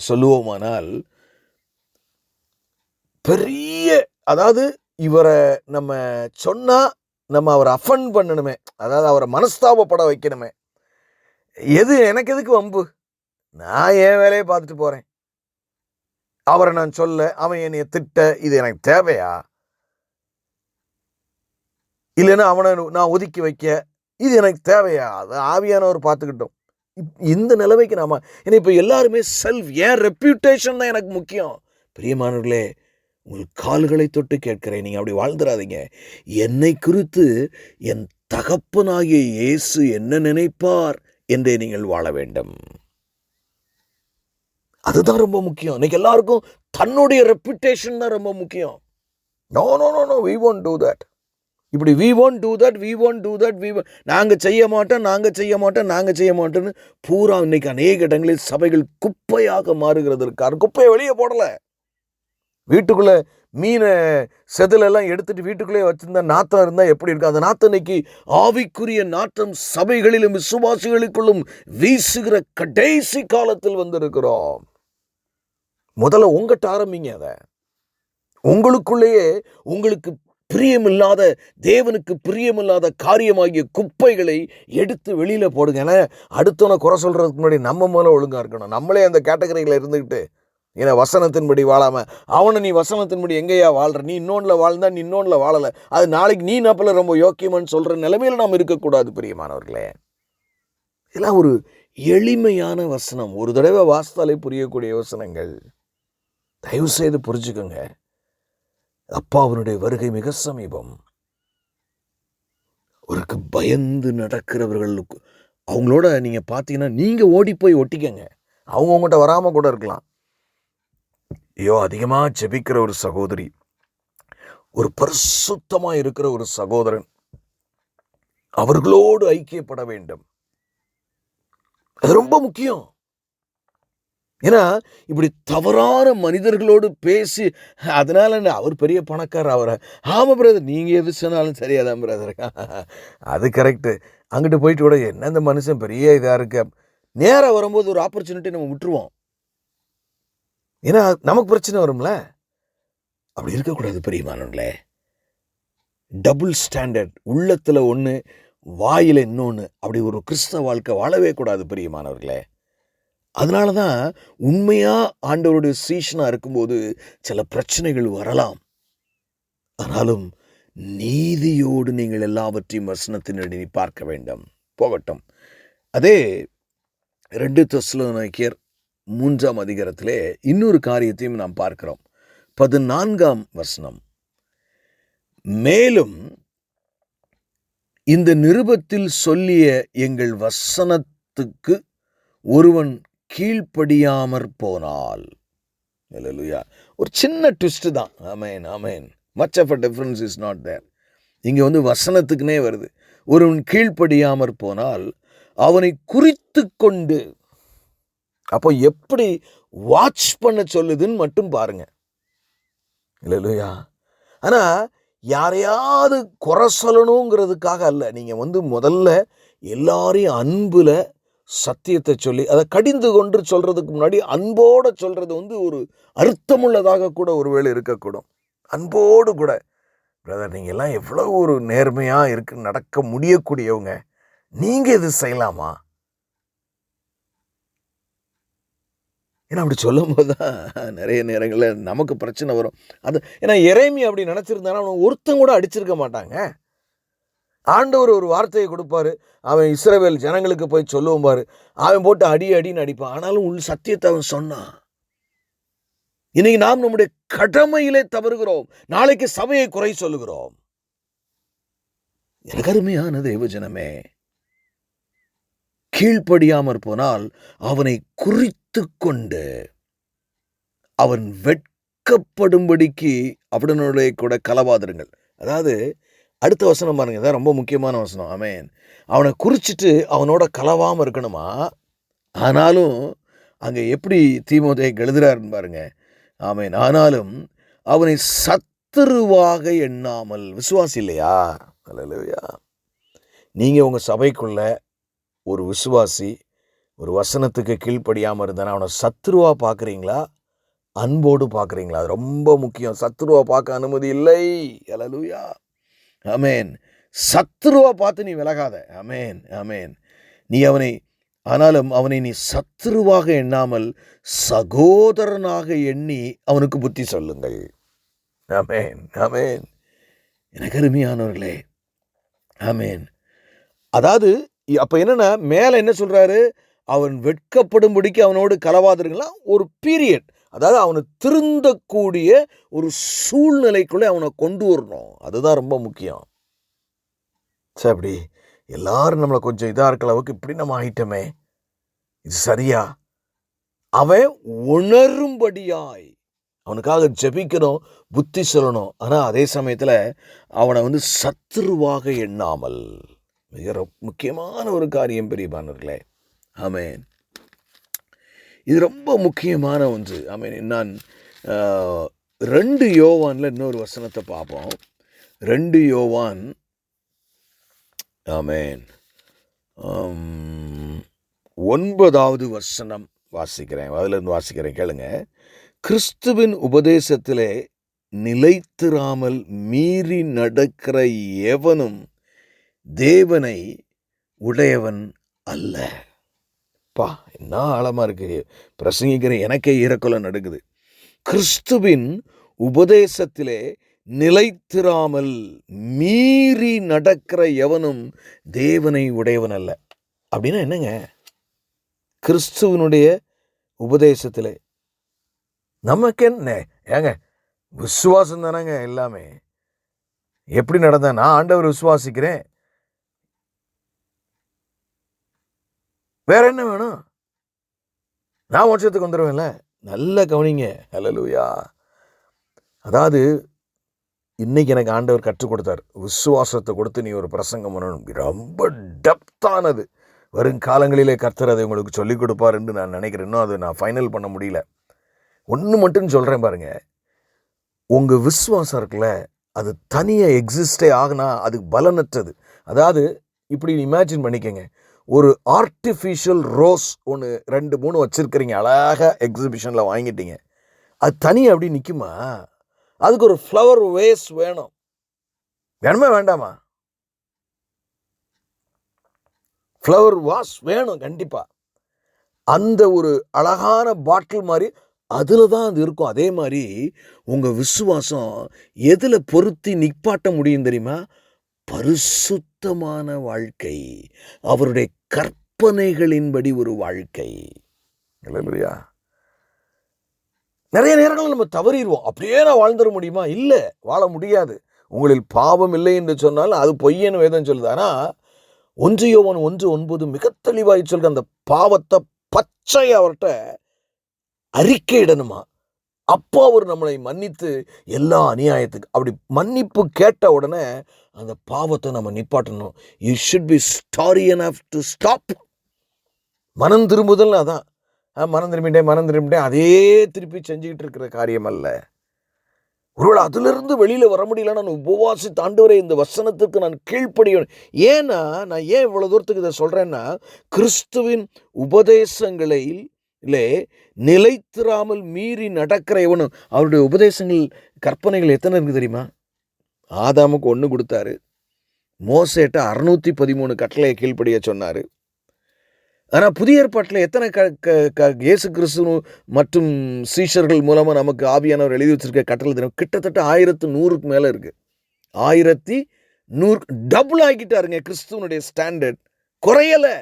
சொல்லுவோமானால், பெரிய, அதாவது இவரை நம்ம சொன்னால் நம்ம அவரை அஃபண்ட் பண்ணணுமே, அதாவது அவரை மனஸ்தாபப்பட வைக்கணுமே. எனக்கு எதுக்கு வம்பு, நான் என் வேலையை பார்த்துட்டு போகிறேன். அவரை நான் சொல்ல, அவன் என்னைய திட்ட, இது எனக்கு தேவையா? இல்லைன்னா அவனை நான் ஒதுக்கி வைக்க, இது எனக்கு தேவையா? அது ஆவியானவர் பார்த்துக்கிட்டோம். இந்த நிலைமைக்கு நாம, ஏன்னா இப்போ எல்லாருமே செல்ஃப், ஏன் ரெப்யூட்டேஷன் தான் எனக்கு முக்கியம். பிரியமானவர்களே, உங்கள் கால்களை தொட்டு கேட்கிறேன், நீங்கள் அப்படி வாழ்ந்துடாதீங்க. என்னை குறித்து என் தகப்பனாகிய இயேசு என்ன நினைப்பார் என்றே நீங்கள் வாழ வேண்டும். அதுதான் ரொம்ப முக்கியம். இன்னைக்கு எல்லாருக்கும் தன்னுடைய ரெப்யூட்டேஷன் தான் ரொம்ப முக்கியம். No no no no, we won't do that. இப்படி we won't do that. நாங்கள் செய்ய மாட்டோன்னு பூரா இன்னைக்கு அநேக இடங்களில் சபைகள் குப்பையாக மாறுகிறதற்காக. குப்பையை வெளியே போடலை, வீட்டுக்குள்ள மீனை செதிலெல்லாம் எடுத்துட்டு வீட்டுக்குள்ளே வச்சிருந்தா நாத்தம் இருந்தால் எப்படி இருக்கும்? அந்த நாத்தம் இன்னைக்கு ஆவிக்குரிய நாற்றம் சபைகளிலும் விசுவாசிகளுக்குள்ளும் வீசுகிற கடைசி காலத்தில் வந்திருக்கிறோம். முதல்ல உங்கள்கிட்ட ஆரம்பிங்க. அதை உங்களுக்குள்ளேயே உங்களுக்கு பிரியமில்லாத, தேவனுக்கு பிரியமில்லாத காரியமாகிய குப்பைகளை எடுத்து வெளியில போடுங்க. ஏன்னா அடுத்தவனை குறை சொல்றதுக்கு முன்னாடி நம்ம முதல்ல ஒழுங்கா இருக்கணும். நம்மளே அந்த கேட்டகரியில் இருந்துக்கிட்டு, ஏன்னா வசனத்தின்படி வாழாமல் அவனை நீ வசனத்தின்படி எங்கேயா வாழ்கிற, நீ இன்னொன்றில் வாழ்ந்தா நீ இன்னொன்றில் வாழலை, அது நாளைக்கு நீ நப்பல ரொம்ப யோக்கியமானு சொல்கிற நிலைமையில் நாம் இருக்கக்கூடாது பிரியமானவர்களே. இதெல்லாம் ஒரு எளிமையான வசனம், ஒரு தடவை வாசித்தாலே புரியக்கூடிய வசனங்கள். தயவு செய்து புரிஞ்சுக்கோங்க. அப்பாவினுடைய வருகை மிக சமீபம். அவருக்கு பயந்து நடக்கிறவர்களுக்கு அவங்களோட நீங்க பார்த்தீங்கன்னா, நீங்க ஓடி போய் ஒட்டிக்கங்க. அவங்க உங்கள்கிட்ட வராம கூட இருக்கலாம். ஐயோ, அதிகமா ஜெபிக்கிற ஒரு சகோதரி, ஒரு பரிசுத்தமா இருக்கிற ஒரு சகோதரன் அவர்களோடு ஐக்கியப்பட வேண்டும். அது ரொம்ப முக்கியம். ஏன்னா இப்படி தவறான மனிதர்களோடு பேசி, அதனால அவர் பெரிய பணக்காரர், அவரை ஆமா பிரதர், நீங்க எது சொன்னாலும் சரியாதான் பிரதர், அது கரெக்டு. அங்கிட்டு போயிட்டு கூட என்ன இந்த மனுஷன் பெரிய இதா இருக்கு, நேரம் வரும்போது ஒரு ஆப்பர்ச்சுனிட்டி நம்ம விட்டுருவோம். ஏன்னா நமக்கு பிரச்சனை வரும்ல. அப்படி இருக்கக்கூடாது பிரியமானவர்களே. டபுள் ஸ்டாண்டர்ட், உள்ளத்துல ஒன்று வாயில இன்னொன்று, அப்படி ஒரு கிறிஸ்தவ வாழ்க்கை வாழவே கூடாது பிரியமானவர்களே. அதனால தான் உண்மையாக ஆண்டவருடைய சீஷனாக இருக்கும்போது சில பிரச்சனைகள் வரலாம். ஆனாலும் நீதியோடு நீங்கள் எல்லாவற்றையும் வசனத்தினடி பார்க்க வேண்டும். போகட்டும். அதே 2 தெசலோனிக்கேயர் 3ஆம் அதிகாரத்திலே இன்னொரு காரியத்தையும் நாம் பார்க்கிறோம். 14ஆம் வசனம். மேலும் இந்த நிருபத்தில் சொல்லிய எங்கள் வசனத்துக்கு ஒருவன் கீழ்ப்படியாமற் போனால், அல்லேலூயா, ஒரு சின்ன ட்விஸ்ட் தான். Amen, amen. Much of a difference is not there. இங்கே வசனத்துக்குனே வருது. ஒருவன் கீழ்ப்படியாமற் போனால் அவனை குறித்து கொண்டு, அப்போ எப்படி வாட்ச் பண்ண சொல்லுதுன்னு மட்டும் பாருங்க. அல்லேலூயா. ஆனால் யாரையாவது குறை சொல்லணுங்கிறதுக்காக அல்ல. நீங்கள் முதல்ல எல்லாரையும் அன்புல சத்தியத்தை சொல்லி அதை கடிந்து கொண்டு சொல்றதுக்கு முன்னாடி அன்போடு சொல்றது ஒரு அர்த்தமுள்ளதாக கூட ஒருவேளை இருக்கக்கூடும். அன்போடு கூட, பிரதர் நீங்கள் எல்லாம் எவ்வளோ ஒரு நேர்மையாக இருக்கு நடக்க முடியக்கூடியவங்க, நீங்கள் இது செய்யலாமா? ஏன்னா அப்படி சொல்லும் போது தான் நிறைய நேரங்களில் நமக்கு பிரச்சனை வரும். அது ஏன்னா எரேமியா அப்படி நினச்சிருந்தானா அவனை ஒருத்தன் கூட அடிச்சிருக்க மாட்டாங்க. ஆண்டவர் ஒரு வார்த்தையை கொடுப்பாரு, அவன் இஸ்ரவேல் ஜனங்களுக்கு போய் சொல்லுவோம் பாரு, அவன் போட்டு அடின்னு அடிப்பான். ஆனாலும் உள் சத்தியத்தை அவன் சொன்னான். இன்னைக்கு நாம் நம்முடைய கடமையிலே தவறுகிறோம், நாளைக்கு சபையை குறை சொல்லுகிறோம். எனக்கு அருமையான தேவஜனமே, கீழ்ப்படியாமற் போனால் அவனை குறித்து கொண்டு அவன் வெட்கப்படும்படிக்கு அவனுடைய கூட கலவாதிருங்கள். அதாவது அடுத்த வசனம் பாருங்க, இதான் ரொம்ப முக்கியமான வசனம். ஆமென். அவனை குறிச்சிட்டு அவனோட கலவாமல் இருக்கணுமா. ஆனாலும் அங்கே எப்படி தீமோத்தேயுக்கு எழுதுறாருன்னு பாருங்க. ஆமென். ஆனாலும் அவனை சத்துருவாக எண்ணாமல். விசுவாசி இல்லையா? அல்லேலூயா. நீங்கள் உங்கள் சபைக்குள்ள ஒரு விசுவாசி ஒரு வசனத்துக்கு கீழ்ப்படியாமல் இருந்தானா அவனை சத்துருவா பார்க்குறீங்களா, அன்போடு பார்க்குறீங்களா? அது ரொம்ப முக்கியம். சத்துருவா பார்க்க அனுமதி இல்லை. அல்லேலூயா. ஆமென். சத்துருவா பார்த்து நீ விலகாத. ஆமென், ஆமென். நீ ஆனாலும் அவனை நீ சத்துருவாக எண்ணாமல் சகோதரனாக எண்ணி அவனுக்கு புத்தி சொல்லுங்கள். ஆமென், ஆமென். எனக்கு அருமையானவர்களே, ஆமென். அதாவது அப்ப என்னன்னா, மேல என்ன சொல்றாரு, அவன் வெட்கப்படும்படிக்கு அவனோடு கலவாதிருங்களா ஒரு பீரியட். அதாவது அவனை திருந்தக்கூடிய ஒரு சூழ்நிலைக்குள்ளே அவனை கொண்டு வரணும். அதுதான் ரொம்ப முக்கியம். சரி, அப்படி எல்லாரும் நம்மளை கொஞ்சம் இதாக இருக்கிற அளவுக்கு இப்படி நம்ம ஆயிட்டோமே, இது சரியா? அவன் உணரும்படியாய் அவனுக்காக ஜெபிக்கணும், புத்தி சொல்லணும். ஆனால் அதே சமயத்தில் அவனை சத்துருவாக எண்ணாமல். மிக முக்கியமான ஒரு காரியம் பிரியமானவர்களே. ஆமென். இது ரொம்ப முக்கியமான ஒன்று. ஆமென். நான் 2 யோவானில் இன்னொரு வசனத்தை பார்ப்போம். 2 யோவான், ஆமென், 9வது வசனம் வாசிக்கிறேன். அதிலிருந்து வாசிக்கிறேன், கேளுங்க. கிறிஸ்துவின் உபதேசத்திலே நிலைத்திராமல் மீறி நடக்கிற எவனும் தேவனை உடையவன் அல்ல. பா, என்ன ஆழமா இருக்கு. பிரசங்கிக்கிறேன், எனக்கே ஈரக்குலை நடுங்குது. கிறிஸ்துவின் உபதேசத்திலே நிலைத்திராமல் மீறி நடக்கிற எவனும் தேவனை உடையவன் அல்ல. அப்படின்னா என்னங்க? கிறிஸ்துவனுடைய உபதேசத்திலே நமக்கு என்ன ஏங்க, விசுவாசம் தானேங்க எல்லாமே. எப்படி நடந்தா? நான் ஆண்டவர் விசுவாசிக்கிறேன், வேற என்ன வேணும்? நான் மோட்சத்துக்கு வந்துடுவேன்ல. நல்ல கவனிங்க. ஹல்லேலூயா. அதாவது இன்னைக்கு எனக்கு ஆண்டவர் கற்றுக் கொடுத்தார். விசுவாசத்தை கொடுத்து நீ ஒரு பிரசங்கம் பண்ணணும். ரொம்ப டெப்தானது. வருங்காலங்களிலே கர்த்தர் அதை உங்களுக்கு சொல்லிக் கொடுப்பார் என்று நான் நினைக்கிறேன். இன்னும் அதை நான் ஃபைனல் பண்ண முடியல. ஒன்று மட்டும் சொல்கிறேன் பாருங்க. உங்கள் விசுவாசம் இருக்குல்ல, அது தனியாக எக்ஸிஸ்டே ஆகுனா அது பலனற்றது. அதாவது இப்படி இமேஜின் பண்ணிக்கங்க, ஒரு ஆர்டிஃபிஷியல் ரோஸ் ஒன்று 2, 3 வச்சுருக்கிறீங்க, அழகாக எக்ஸிபிஷனில் வாங்கிட்டீங்க. அது தனியாக அப்படி நிற்குமா? அதுக்கு ஒரு ஃப்ளவர் வேஸ் வேணும். வேணுமா வேண்டாமா? ஃப்ளவர் வாஸ் வேணும் கண்டிப்பாக. அந்த ஒரு அழகான பாட்டில் மாதிரி அதில் தான் அது இருக்கும். அதே மாதிரி உங்கள் விசுவாசம் எதில் பொருத்தி நிப்பாட்ட முடியும் தெரியுமா? பரிசுத்தமான வாழ்க்கை, அவருடைய கற்பனைகளின்படி ஒரு வாழ்க்கை. இல்லையா? நிறைய நேரங்கள் நம்ம தவறிடுவோம். அப்படியே நான் வாழ்ந்துட முடியுமா? இல்லை, வாழ முடியாது. உங்களில் பாவம் இல்லை என்று சொன்னால் அது பொய்யன்னு வேதம் சொல்லுது. ஆனால் 1 யோவான் 1:9 மிக தெளிவாய் சொல்ற, அந்த பாவத்தை பச்சை அவர்கிட்ட அறிக்கையிடணுமா? அப்போ அவர் நம்மளை மன்னித்து எல்லா அநியாயத்துக்கு, அப்படி மன்னிப்பு கேட்ட உடனே அந்த பாவத்தை நம்ம நிப்பாட்டணும். You should be sorry enough to stop. மனம் திரும்புதல் அதான். மனம் திரும்பிட்டேன் அதே திருப்பி செஞ்சுக்கிட்டு இருக்கிற காரியம் அல்ல. ஒருவேளை அதிலிருந்து வெளியில் வர முடியல, நான் உபவாசி தாண்டவரே இந்த வசனத்துக்கு நான் கீழ்ப்படியணும். ஏன்னா நான் ஏன் இவ்வளோ தூரத்துக்கு இதை சொல்கிறேன்னா, கிறிஸ்துவின் உபதேசங்களிலே நிலைத்திராமல் மீறி நடக்கிற எவனும், அவருடைய உபதேசங்கள் கற்பனைகள் எத்தனை இருக்குது தெரியுமா? ஆதாமுக்கு 1 கொடுத்தாரு, மோசேட்ட 613 கட்டளையை கீழ்ப்படிய சொன்னார். ஆனால் புதிய ஏற்பாட்டில் எத்தனை இயேசு கிறிஸ்து மற்றும் சீஷர்கள் மூலமாக நமக்கு ஆவியானவர் எழுதி வச்சிருக்க கட்டளை தெரியும்? கிட்டத்தட்ட 1100க்கு மேலே இருக்குது. 1100 டபுள் ஆகிட்டாருங்க கிறிஸ்துவனுடைய ஸ்டாண்டர்ட், குறையலை.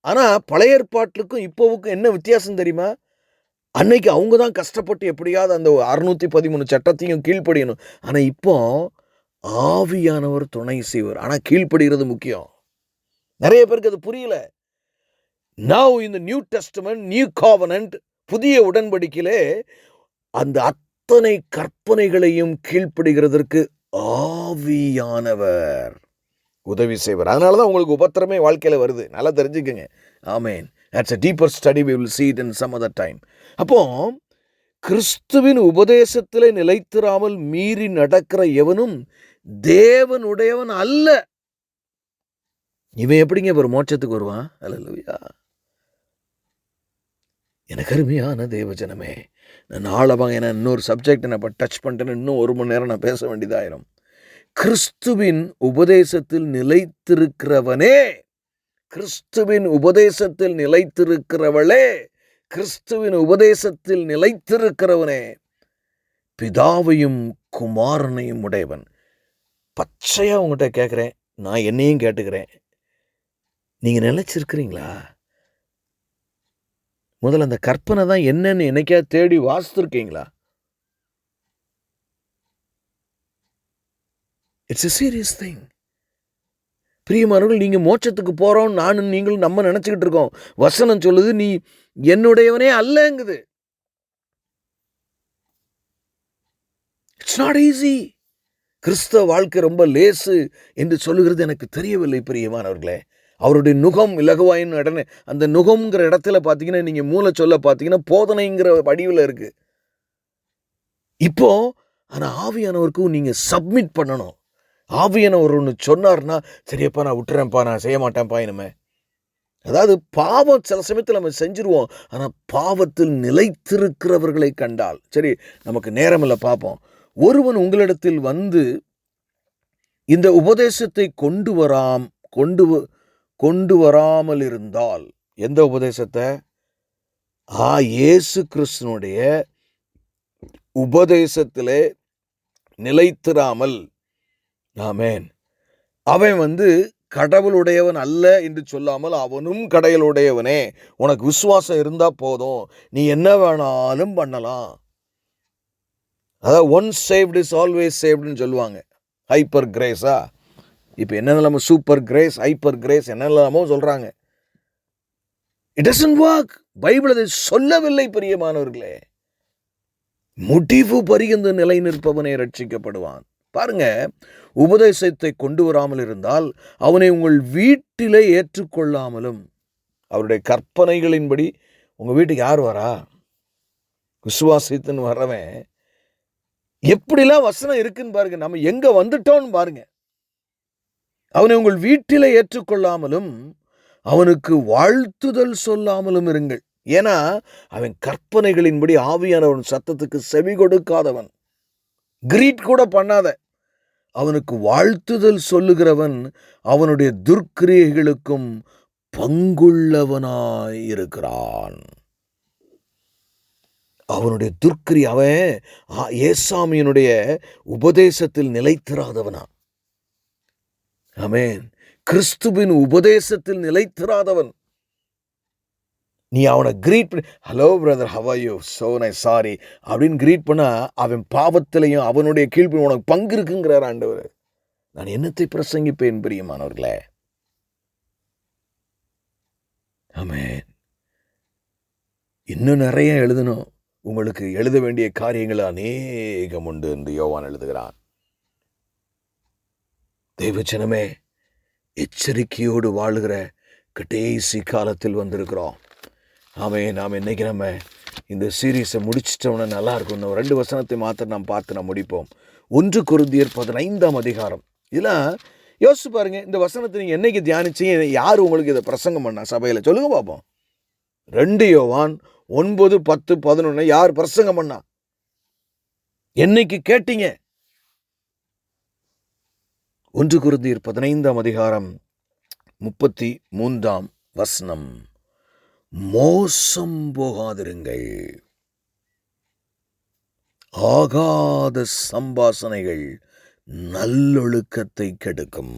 ஆனால் பழைய ஏற்பாட்டுக்கும் இப்போவுக்கும் என்ன வித்தியாசம் தெரியுமா? அன்னைக்கு அவங்க தான் கஷ்டப்பட்டு எப்படியாவது அந்த 613 சட்டத்தையும் கீழ்ப்படியணும். ஆனால் இப்போ ஆவியானவர் துணை செய்வார். ஆனால் கீழ்ப்படுகிறது முக்கியம். நிறைய பேருக்கு அது புரியல. Now in the New Testament, New Covenant, புதிய உடன்படிக்கையிலே அந்த அத்தனை கற்பனைகளையும் கீழ்ப்படுகிறதற்கு ஆவியானவர் உதவி செய்வார். அதனால தான் உங்களுக்கு உபத்திரமே வாழ்க்கையில் வருது. நல்லா தெரிஞ்சுக்கங்க. ஆமேன். That's a deeper study. We will see it in some other time. அப்போ கிறிஸ்துவின் உபதேசத்திலே நிலைத்திராமல் மீறி நடக்கிற எவனும் தேவனுடையவன் அல்ல. இவன் எப்படிங்க ஒரு மோட்சத்துக்கு வருவான்? அல்லேலூயா. எனக்கு அருமையான தேவஜனமே, நான் ஆழமாக ஏன்னா இன்னொரு சப்ஜெக்ட் நான் இப்போ டச் பண்ணிட்டேன்னு இன்னும் 1 மணி நேரம் நான் பேச வேண்டியதாயிரும். கிறிஸ்துவின் உபதேசத்தில் நிலைத்திருக்கிறவனே, கிறிஸ்துவின் உபதேசத்தில் நிலைத்திருக்கிறவளே, கிறிஸ்துவின் உபதேசத்தில் நிலைத்திருக்கிறவனே பிதாவையும் குமாரனையும் உடையவன். பச்சையாக உங்கள்கிட்ட கேட்குறேன், நான் என்னையும் கேட்டுக்கிறேன், நீங்கள் நிலைச்சிருக்கிறீங்களா? முதல்ல அந்த கற்பனை தான் என்னன்னு என்னைக்கா தேடி வாசித்திருக்கீங்களா? It's a serious thing. பிரியமானவர்கள், நீங்கள் மோட்சத்துக்கு போகிறோம் நானும் நீங்களும் நம்ம நினச்சிக்கிட்டு இருக்கோம். வசனம் சொல்லுது நீ என்னுடையவனே அல்லங்குது. It's not easy. கிறிஸ்தவ வாழ்க்கை ரொம்ப லேசு என்று சொல்லுகிறது எனக்கு தெரியவில்லை பிரியமானவர்களே. அவருடைய நுகம் இலகுவாயின்னு உடனே அந்த நுகம்ங்கிற இடத்துல பார்த்தீங்கன்னா, நீங்கள் மூல சொல்ல பார்த்தீங்கன்னா போதனைங்கிற வடிவில் இருக்குது. இப்போ ஆனால் ஆவியானவருக்கும் நீங்கள் சப்மிட் பண்ணணும். ஆவியானவர் ஒன்று சொன்னார்னா, சரியப்பா நான் விட்டுறேன்ப்பா, நான் செய்ய மாட்டேன்ப்பா இனிமே. அதாவது பாவம் சில சமயத்தில் நம்ம செஞ்சுருவோம். ஆனால் பாவத்தில் நிலைத்திருக்கிறவர்களை கண்டால், சரி நமக்கு நேரம் இல்லை பார்ப்போம். ஒருவன் உங்களிடத்தில் வந்து இந்த உபதேசத்தை கொண்டு வராமல் இருந்தால், எந்த உபதேசத்தை? இயேசு கிறிஸ்துனுடைய உபதேசத்திலே நிலைத்திராமல், ஆமென், அவன் கடவுளுடையவன் அல்ல என்று சொல்லாமல் அவனும் கடவுளுடையவனே. உனக்கு விசுவாசம் இருந்தால் போதும், நீ என்ன வேணாலும் பண்ணலாம். அதாவது ஒன்ஸ் சேவ்டு இஸ் ஆல்வேஸ் சேவ்டுன்னு சொல்லுவாங்க. ஹைப்பர் கிரேஸா, இப்போ என்னென்னலாமோ சூப்பர் கிரேஸ், ஹைப்பர் கிரேஸ் என்னெல்லாமோ சொல்கிறாங்க. It doesn't work. பைபிள் அதை சொல்லவில்லை பிரியமானவர்களே. முடிவு பரியந்து நிலை நிற்பவனே ரட்சிக்கப்படுவான். பாருங்க, உபதேசத்தை கொண்டு வராமல் இருந்தால் அவனை உங்கள் வீட்டிலே ஏற்றுக்கொள்ளாமலும், அவருடைய கற்பனைகளின்படி உங்கள் வீட்டுக்கு யார் வரா? விசுவாசித்துன்னு வர்றவன் எப்படிலாம் வசனம் இருக்குன்னு பாருங்க. நம்ம எங்க வந்துட்டோம்னு பாருங்க. அவனை உங்கள் வீட்டிலே ஏற்றுக்கொள்ளாமலும் அவனுக்கு வாழ்த்துதல் சொல்லாமலும் இருங்கள். ஏன்னா அவன் கற்பனைகளின்படி ஆவியானவன் சத்தத்துக்கு செவி கொடுக்காதவன். கிரீட் கூட பண்ணாத அவனுக்கு வாழ்த்துதல் சொல்லுகிறவன் அவனுடைய துர்க்கிரியைகளுக்கும் பங்குள்ளவனாய் இருக்கிறான். அவனுடைய துர்க்கிரியை, அவன் ஏசாமியனுடைய உபதேசத்தில் நிலைத்திராதவனா. ஆமென். கிறிஸ்துவின் உபதேசத்தில் நிலைத்திராதவன். நீ அவனை கிரீட் பண்ணி, hello brother, how are you, so nice, sorry அப்படின்னு கிரீட் பண்ணா அவன் பாவத்திலையும் அவனுடைய கீழ்ப்பு உனக்கு பங்கு இருக்குங்கிறார் ஆண்டவர். நான் என்னத்தை பிரசங்கிப்பேன் பிரியமானவர்களே. ஆமென். இன்னும் நிறைய எழுதணும். உங்களுக்கு எழுத வேண்டிய காரியங்கள் அநேகம் உண்டு என்று யோவான் எழுதுகிறான். தேவஜனமே, எச்சரிக்கையோடு வாழுகிற கடைசி காலத்தில் வந்திருக்கிறோம். நாம் இன்னைக்கு நம்ம இந்த சீரீஸை முடிச்சிட்டோம்னா நல்லா இருக்கும். இன்னும் 2 வசனத்தை மாத்திரம் நாம் பார்த்து நாம் முடிப்போம். 1 கொரிந்தியர் 15ஆம் அதிகாரம். இதெல்லாம் யோசிச்சு பாருங்க. இந்த வசனத்தை நீங்கள் என்னைக்கு தியானிச்சீங்க? யார் உங்களுக்கு இதை பிரசங்கம் பண்ணா சபையில்? சொல்லுங்க பார்ப்போம். 2 யோவான் 9, 10, 11 யார் பிரசங்கம் பண்ணா? என்னைக்கு கேட்டீங்க? 1 கொரிந்தியர் 15ஆம் அதிகாரம் 33ஆம் வசனம். மோசம் போகாதிருங்கள். ஆகாத சம்பாசனைகள் நல்லொழுக்கத்தை கெடுக்கும்.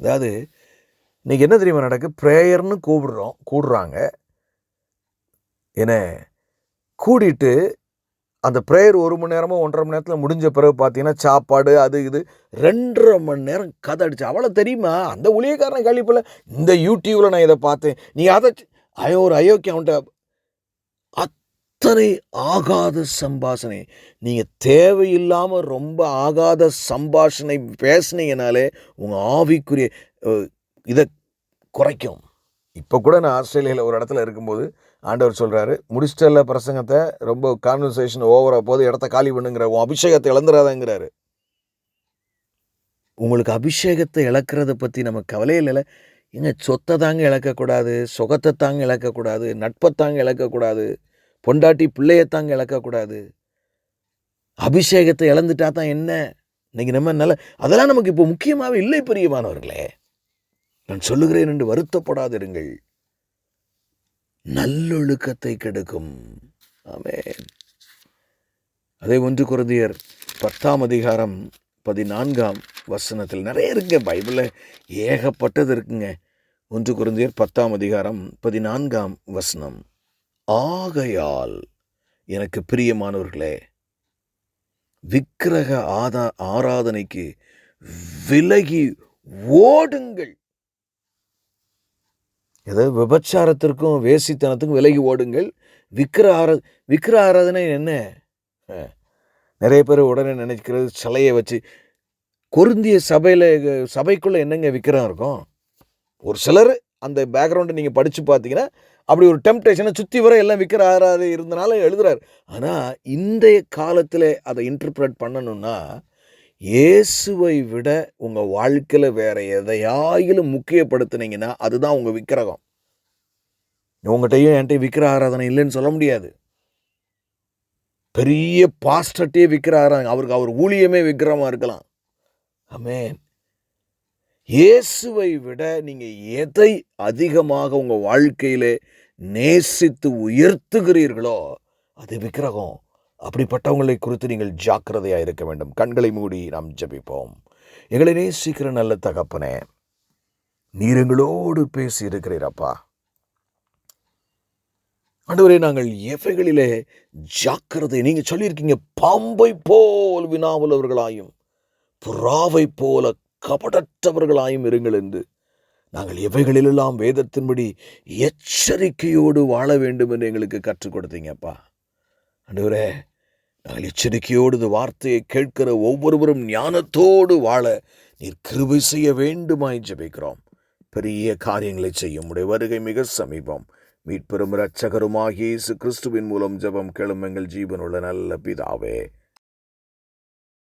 அதாவது இன்னைக்கு என்ன தெரியுமா நடக்கு? ப்ரேயர்னு கூடுறாங்க. என்ன கூடிட்டு அந்த ப்ரேயர் 1 மணி நேரமோ 1.5 மணி நேரத்தில் முடிஞ்ச பிறகு பார்த்தீங்கன்னா சாப்பாடு அது இது 2.5 மணி நேரம் கதை அடிச்சு. அவ்வளோ தெரியுமா? அந்த ஊழியக்காரனை கழிப்பில் இந்த யூடியூப்ல நான் இதை பார்த்தேன். நீ அதை ஒரு அயோக்கியம் அவன்கிட்ட அத்தனை ஆகாத சம்பாஷணை. நீங்கள் தேவையில்லாமல் ரொம்ப ஆகாத சம்பாஷணை பேசுனீங்கனாலே உங்கள் ஆவிக்குரிய இதை குறைக்கும். இப்போ கூட நான் ஆஸ்திரேலியாவில் ஒரு இடத்துல இருக்கும்போது ஆண்டவர் சொல்கிறாரு, முடிச்சிட்டல பிரசங்கத்தை, ரொம்ப கான்வர்சேஷன் ஓவராக போது இடத்த காலி பண்ணுங்கிற, உன் அபிஷேகத்தை இழந்துடாதங்கிறாரு. உங்களுக்கு அபிஷேகத்தை இழக்கிறத பற்றி நம்ம கவலையே இல்லை. எங்க சொத்தை தாங்க இழக்கக்கூடாது, சுகத்தை தாங்க இழக்கக்கூடாது, நட்பை தாங்க இழக்கக்கூடாது, பொண்டாட்டி பிள்ளையத்தாங்க இழக்கக்கூடாது. அபிஷேகத்தை இழந்துட்டா தான் என்ன? இன்னைக்கு நம்ம நல்ல அதெல்லாம் நமக்கு இப்போ முக்கியமாகவே இல்லை பிரியமானவர்களே. நான் சொல்லுகிறேன் என்று வருத்தப்படாதிருங்கள். நல்லொழுக்கத்தை கெடுக்கும். ஆமென். அதே 1 கொரிந்தியர் 10ஆம் அதிகாரம் 14ஆம் வசனத்தில் நிறைய இருக்குங்க. பைபிளில் ஏகப்பட்டது இருக்குங்க. 1 கொரிந்தியர் 10ஆம் அதிகாரம் 14ஆம் வசனம். ஆகையால் எனக்கு பிரியமானவர்களே, விக்கிரக ஆராதனைக்கு விலகி ஓடுங்கள். ஏதாவது விபச்சாரத்திற்கும் வேசித்தனத்துக்கும் விலகி ஓடுங்கள். விக்கிர ஆராதனை என்ன? நிறைய பேர் உடனே நினைக்கிறது சிலையை வச்சு. கொரிந்திய சபைக்குள்ளே என்னங்க விக்கிரம் இருக்கும்? ஒரு சிலர் அந்த பேக்ரவுண்டை நீங்கள் படித்து பார்த்தீங்கன்னா அப்படி ஒரு டெம்ப்டேஷனை சுற்றி வர எல்லாம் விக்கிர ஆராதனை இருந்தனால எழுதுறாரு. ஆனால் இன்றைய காலத்தில் அதை இன்டர்பிரட் பண்ணணும்னா, இயேசுவை விட உங்கள் வாழ்க்கையில் வேற எதையாயிலும் முக்கியப்படுத்தினீங்கன்னா அதுதான் உங்கள் விக்கிரகம். உங்கள்கிட்டையும் என்கிட்ட விக்கிர ஆராதனை இல்லைன்னு சொல்ல முடியாது. பெரிய பாஸ்டர்ட்டே விக்கிர ஆராதனை, அவர் ஊழியமே விக்கிரமாக இருக்கலாம். ஆமென். இயேசுவை விட நீங்கள் எதை அதிகமாக உங்கள் வாழ்க்கையிலே நேசித்து உயர்த்துகிறீர்களோ அது விக்கிரகம். அப்படிப்பட்டவங்களை குறித்து நீங்கள் ஜாக்கிரதையாக இருக்க வேண்டும். கண்களை மூடி நாம் ஜெபிப்போம். எங்களை நேசிக்கிற நல்ல தகப்பனே, நீர் எங்களோடு பேசி இருக்கிறீரப்பா. ஆண்டவரே, நாங்கள் எவைகளிலே ஜாக்கிரதை, நீங்கள் சொல்லியிருக்கீங்க, பாம்பை போல் போல் வினாவுள்ளவர்களாயும் புறாவைப் போல கபடற்றவர்களாயும் இருங்கள் என்று நாங்கள் எவைகளிலெல்லாம் வேதத்தின்படி எச்சரிக்கையோடு வாழ வேண்டும் என்று எங்களுக்கு கற்றுக் கொடுத்தீங்கப்பா. ஆண்டவரே, நாங்கள் எச்சரிக்கையோடு இந்த வார்த்தையை கேட்கிற ஒவ்வொருவரும் ஞானத்தோடு வாழ நீர் கிருபை செய்ய வேண்டுமாய் ஜெபிக்கிறோம். பெரிய காரியங்களை செய்யும் உடைய வருகை மிக சமீபம். மீட்பெரும் இரட்சகருமாகிய இயேசு கிறிஸ்துவின் மூலம் ஜெபம் கேளும் எங்கள் ஜீவனுள்ள நல்ல பிதாவே.